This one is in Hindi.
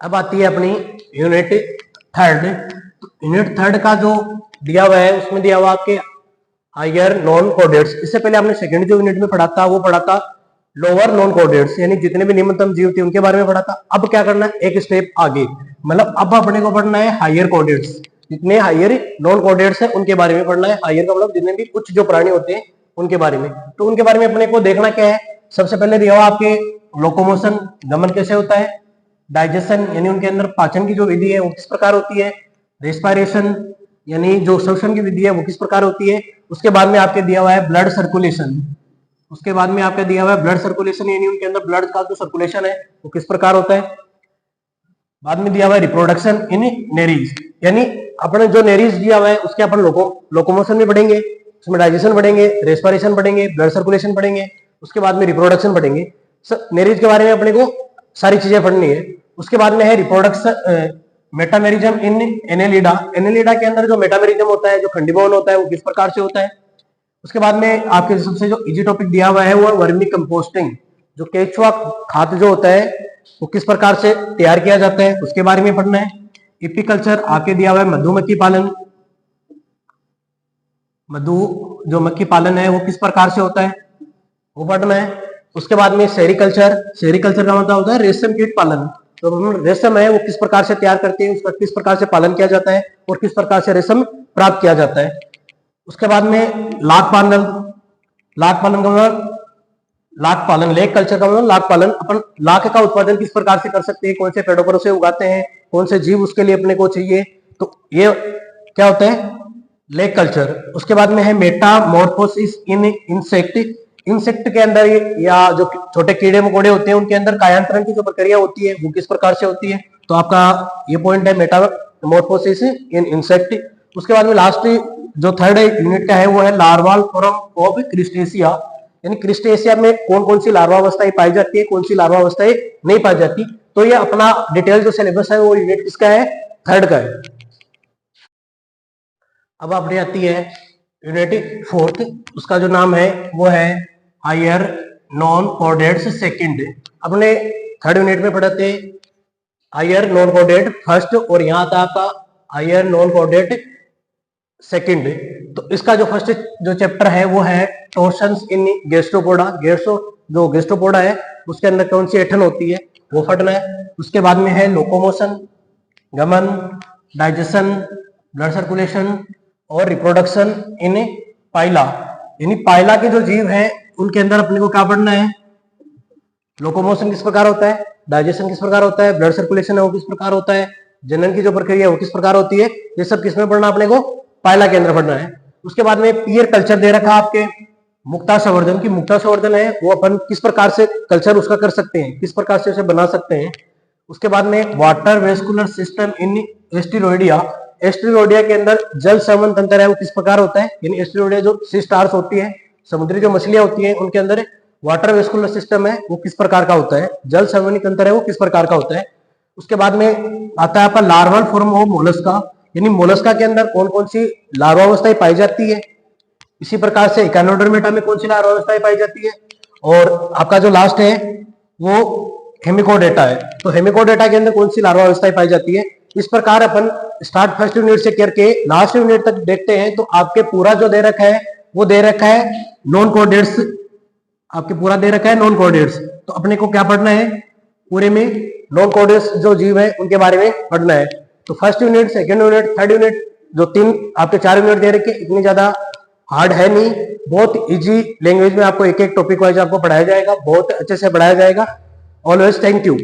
अब आती है अपनी यूनिट थर्ड। तो यूनिट थर्ड का जो दिया हुआ है उसमें दिया हुआ आपके हायर नॉन कोऑर्डिनेट्स। इससे पहले आपने सेकंड जो यूनिट में पढ़ा था वो पढ़ा था लोअर नॉन कोऑर्डिनेट्स, यानी जितने भी निम्नतम जीव थे उनके बारे में पढ़ा था। अब क्या करना है, एक स्टेप आगे, मतलब अब अपने को पढ़ना है हायर कोऑर्डिनेट्स। जितने हायर नॉन कोऑर्डिनेट्स है उनके बारे में पढ़ना है। हायर का मतलब जितने भी उच्च जो प्राणी होते हैं उनके बारे में। तो उनके बारे में अपने को देखना क्या है, सबसे पहले दिया हुआ आपके लोकोमोशन, गमन कैसे होता है, डाइजेशन यानी उनके अंदर पाचन की जो विधि है वो किस प्रकार होती है, रेस्पिरेशन यानी जो श्वसन की विधि है वो किस प्रकार होती है। उसके बाद में आपके दिया हुआ है ब्लड सर्कुलेशन। उसके बाद में आपका दिया हुआ है ब्लड सर्कुलेशन यानी उनके अंदर ब्लड का जो सर्कुलेशन है वो किस प्रकार होता है। बाद में दिया हुआ है रिप्रोडक्शन इन नेरीज, यानी अपने जो नेरीज दिया हुआ है उसके अपन लोकोमोशन में पढ़ेंगे, उसमें डाइजेशन पढ़ेंगे, रेस्पिरेशन पढ़ेंगे, ब्लड सर्कुलेशन पढ़ेंगे, उसके बाद में रिप्रोडक्शन पढ़ेंगे। नेरीज के बारे में अपने को सारी चीजें पढ़नी है। उसके बाद में है रिप्रोडक्शन मेटामेरिज्म इन एनेलिडा। एनेलिडा के अंदर जो मेटामेरिज्म होता है, जो खंडीभवन होता है वो किस प्रकार से होता है। उसके बाद में आपके सबसे जो इजी टॉपिक दिया हुआ है वो वर्मी कंपोस्टिंग, जो केचुआ खाद जो होता है वो किस प्रकार से तैयार किया जाता है उसके बारे में पढ़ना है। एपीकल्चर आपके दिया हुआ है मधुमक्खी पालन, मधु जो मक्खी पालन है वो किस प्रकार से होता है वो पढ़ना है। उसके बाद में सेरिकल्चर, सेरिकल्चर का मतलब होता है रेशम कीट पालन, तो रेशम है वो किस प्रकार से तैयार करते हैं, उसका किस प्रकार से पालन किया जाता है और किस प्रकार से रेशम प्राप्त किया जाता है। उसके बाद में लाख पालन, लाख पालन का मतलब लाख पालन, लेक कल्चर का मतलब लाख पालन। अपन लाख का उत्पादन किस प्रकार से कर सकते हैं, कौन से पेड़ों पर उसे उगाते हैं, कौन से जीव उसके लिए अपने को चाहिए, तो ये क्या होता है लेक कल्चर। उसके बाद में है मेटामॉर्फोसिस इन इंसेक्ट। इंसेक्ट के अंदर या जो छोटे कीड़े मकोड़े होते हैं उनके अंदर कायांतरण की जो प्रक्रिया होती है वो किस प्रकार से होती है, तो आपका ये पॉइंट है मेटामॉर्फोसिस इन इंसेक्ट। उसके बाद में लास्ट जो थर्ड यूनिट का है वो है लार्वाल फॉर्म ऑफ क्रिस्टेशिया, यानी क्रिस्टेशिया में कौन कौन सी लार्वा अवस्थाएं पाई जाती है, कौन सी लार्वा अवस्थाएं नहीं पाई जाती। तो ये अपना डिटेल जो सिलेबस है वो यूनिट किसका है, थर्ड का है। अब अपने आती है यूनिट फोर्थ, उसका जो नाम है वो है हायर नॉन कोऑर्डिनेट्स सेकंड। अपने थर्ड यूनिट में पढ़ते हायर नॉन कोऑर्डिनेट फर्स्ट और यहाँ आता आपका हायर नॉन कोऑर्डिनेट सेकंड। तो इसका जो फर्स्ट जो चैप्टर है वो है टोर्शंस इन गैस्ट्रोपोडा। जो गैस्ट्रोपोडा है उसके अंदर कौन सी ऐठन होती है वो पढ़ना है। उसके बाद में है लोकोमोशन, गमन, डाइजेशन, ब्लड सर्कुलेशन और रिप्रोडक्शन इन पाइला, यानी पाइला के जो जीव हैं उनके अंदर अपने को क्या पढ़ना है, लोकोमोशन किस प्रकार होता है, डाइजेशन किस प्रकार होता है, ब्लड सर्कुलेशन है वो किस प्रकार होता है, जनन की जो प्रक्रिया है वो किस प्रकार होती है, ये सब किसमें पढ़ना अपने को, पाइला के अंदर पढ़ना है। उसके बाद में पियर कल्चर दे रखा आपके मुक्ता संवर्धन की, मुक्ता संवर्धन है वो अपन किस प्रकार से कल्चर उसका कर सकते हैं, किस प्रकार से उसे बना सकते हैं। उसके बाद में वाटर वेस्कुलर सिस्टम इन एस्टेरोइडिया, एस्टेरोइडिया के अंदर जल संवहन तंत्र है वो किस प्रकार होता है, यानी एस्टेरोइडिया जो सी स्टार्स होती है, समुद्री जो मछलियां होती हैं उनके अंदर वाटर वेस्कुलर सिस्टम है वो किस प्रकार का होता है, जल संवहनी तंत्र है वो किस प्रकार का होता है। उसके बाद में आता है आपका लार्वल फॉर्म ऑफ मोलस्का, यानी मोलस्का के अंदर कौन कौन सी लार्वा अवस्थाएं पाई जाती है। इसी प्रकार से इकानोडर्मेटा में कौन सी लार्वा अवस्थाएं पाई जाती है। और आपका जो लास्ट है वो हेमिकोडेटा है, तो हेमिकोडेटा के अंदर कौन सी लार्वा अवस्थाएं पाई जाती है। इस प्रकार अपन स्टार्ट फर्स्ट यूनिट से करके लास्ट यूनिट तक देखते हैं तो आपके पूरा जो दे रखा है वो दे रखा है नॉन कोऑर्डिनेट्स, आपके पूरा दे रखा है नॉन कोऑर्डिनेट्स। तो अपने को क्या पढ़ना है, पूरे में नॉन कोऑर्डिनेट्स जो जीव है उनके बारे में पढ़ना है। तो first unit, second unit, third unit, जो तीन आपके 4 यूनिट दे रखे, इतनी ज्यादा हार्ड है नहीं, बहुत इजी लैंग्वेज में आपको एक एक टॉपिक वाइज आपको पढ़ाया जाएगा, बहुत अच्छे से पढ़ाया जाएगा। Always thank you.